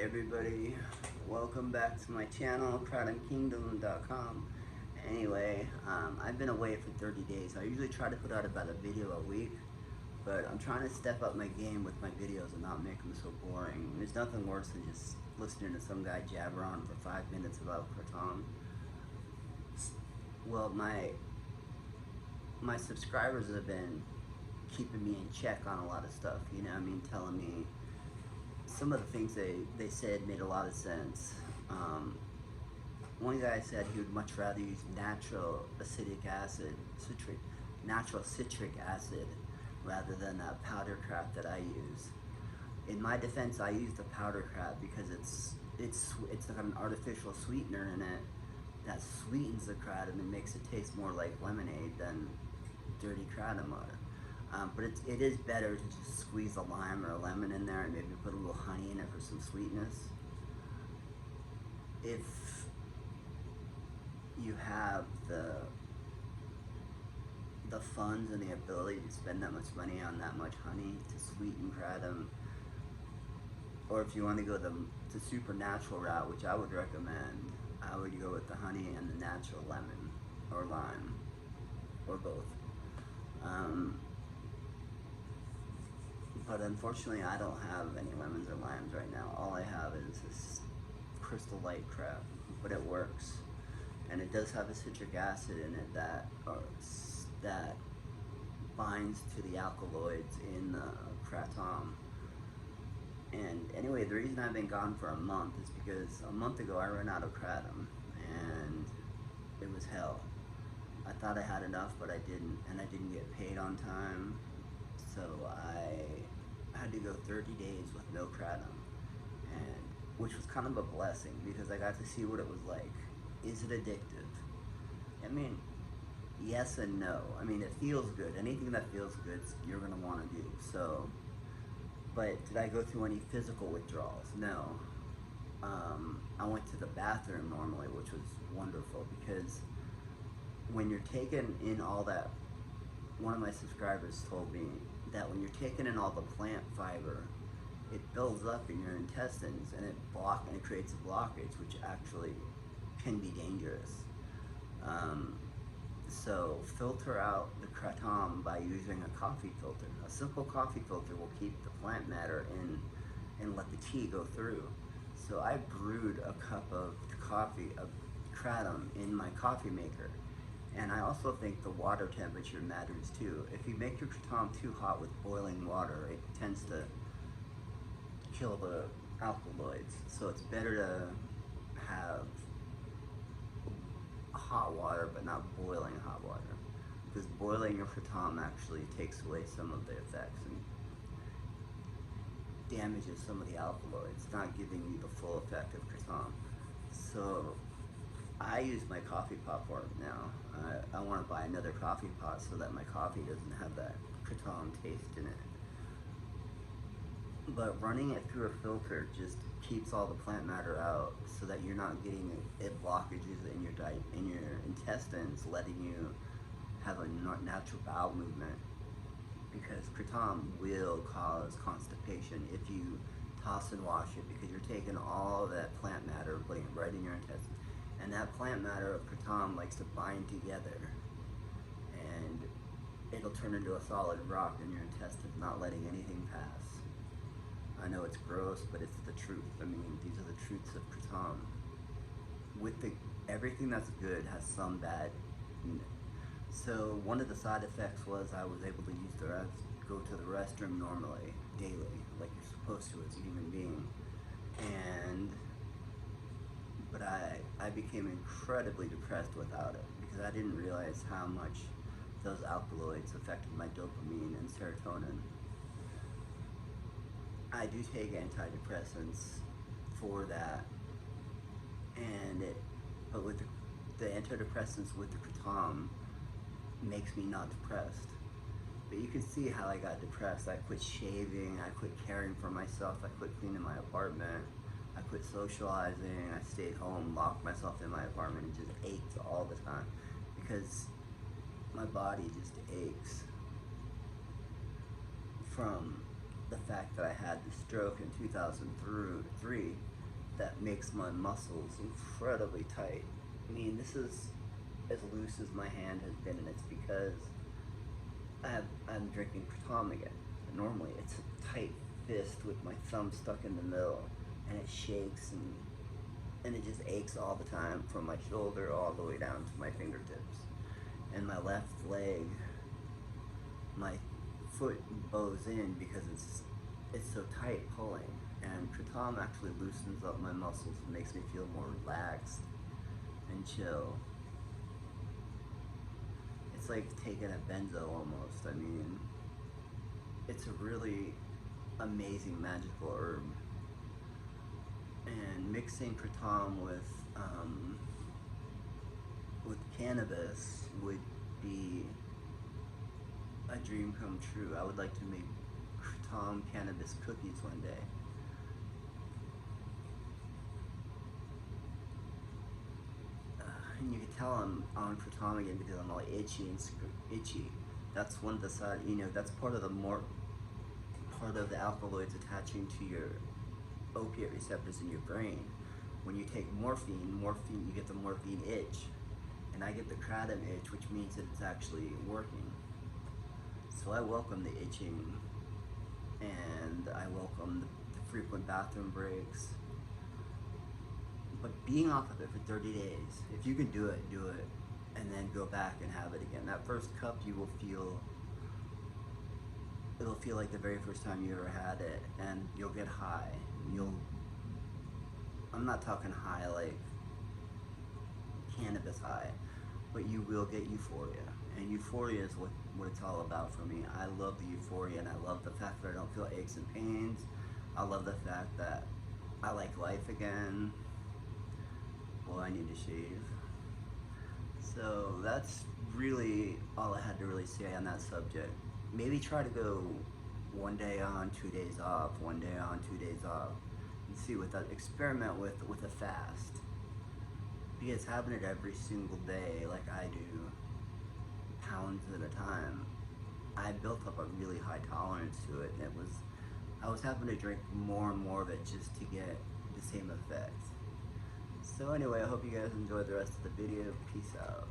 everybody, welcome back to my channel, KratomKingdom.com. Anyway, I've been away for 30 days. I usually try to put out about a video a week, but I'm trying to step up my game with my videos and not make them so boring. There's nothing worse than just listening to some guy jabber on for 5 minutes about Kratom. Well, my subscribers have been keeping me in check on a lot of stuff, you know what I mean, telling me some of the things they said made a lot of sense. One guy said he would much rather use natural citric acid rather than that powder crap that I use. In my defense, I use the powder crap because it's like an artificial sweetener in it that sweetens the kratom and makes it taste more like lemonade than dirty kratom water. But it is better to just squeeze a lime or a lemon in there and maybe put a little honey in it for some sweetness. If you have the funds and the ability to spend that much money on that much honey to sweeten kratom, or if you want to go the supernatural route, which I would recommend, I would go with the honey and the natural lemon or lime or both. But unfortunately, I don't have any lemons or limes right now. All I have is this crystal light crap, but it works. And it does have a citric acid in it that binds to the alkaloids in the kratom. And anyway, the reason I've been gone for a month is because a month ago I ran out of kratom, and it was hell. I thought I had enough, but I didn't, and I didn't get paid on time. So I had to go 30 days with no kratom, and which was kind of a blessing because I got to see what it was like. Is it addictive? I mean, yes and no. I mean, it feels good. Anything that feels good, you're gonna want to do. So, but did I go through any physical withdrawals? No. I went to the bathroom normally, which was wonderful because when you're taking in all that, one of my subscribers told me that when you're taking in all the plant fiber, it builds up in your intestines and it creates a blockage, which actually can be dangerous. So filter out the kratom by using a coffee filter. A simple coffee filter will keep the plant matter in and let the tea go through. So I brewed a cup of kratom in my coffee maker. And I also think the water temperature matters too. If you make your kratom too hot with boiling water, it tends to kill the alkaloids. So it's better to have hot water, but not boiling hot water. Because boiling your kratom actually takes away some of the effects and damages some of the alkaloids, not giving you the full effect of kratom. So I use my coffee pot for it now. I want to buy another coffee pot so that my coffee doesn't have that kratom taste in it. But running it through a filter just keeps all the plant matter out so that you're not getting blockages in your intestines, letting you have a natural bowel movement. Because kratom will cause constipation if you toss and wash it, because you're taking all that plant matter and putting it right in your intestines. And that plant matter of kratom likes to bind together, and it'll turn into a solid rock in your intestines, not letting anything pass. I know it's gross, but it's the truth. I mean, these are the truths of kratom. Everything that's good has some bad in it. So one of the side effects was I was able to go to the restroom normally, daily, like you're supposed to as a human being. But I became incredibly depressed without it because I didn't realize how much those alkaloids affected my dopamine and serotonin. I do take antidepressants for that, but with the antidepressants with the kratom makes me not depressed. But you can see how I got depressed. I quit shaving, I quit caring for myself, I quit cleaning my apartment, I quit socializing, I stayed home, locked myself in my apartment and just ached all the time because my body just aches from the fact that I had the stroke in 2003 that makes my muscles incredibly tight. I mean, this is as loose as my hand has been, and it's because I'm drinking Kratom again. Normally, it's a tight fist with my thumb stuck in the middle, and it shakes and it just aches all the time from my shoulder all the way down to my fingertips. And my left leg, my foot bows in because it's so tight pulling. And Kratom actually loosens up my muscles and makes me feel more relaxed and chill. It's like taking a benzo almost. I mean, it's a really amazing magical herb. And mixing Kratom with cannabis would be a dream come true. I would like to make Kratom cannabis cookies one day. And you can tell I'm on Kratom again because I'm all itchy and itchy. That's one of the side, that's part of the alkaloids attaching to your opiate receptors in your brain. When you take morphine, you get the morphine itch, and I get the kratom itch, which means that it's actually working. So I welcome the itching, and I welcome the frequent bathroom breaks. But being off of it for 30 days, if you can do it, and then go back and have it again. That first cup, it'll feel like the very first time you ever had it, and you'll get high. I'm not talking high like cannabis high, but you will get euphoria. And euphoria is what it's all about for me. I love the euphoria, and I love the fact that I don't feel aches and pains. I love the fact that I like life again. Well, I need to shave. So that's really all I had to really say on that subject. Maybe try to go 1 day on, 2 days off, 1 day on, 2 days off, and see what that, experiment with a fast. Because having it every single day, like I do, pounds at a time, I built up a really high tolerance to it, and I was having to drink more and more of it just to get the same effect. So anyway, I hope you guys enjoyed the rest of the video. Peace out.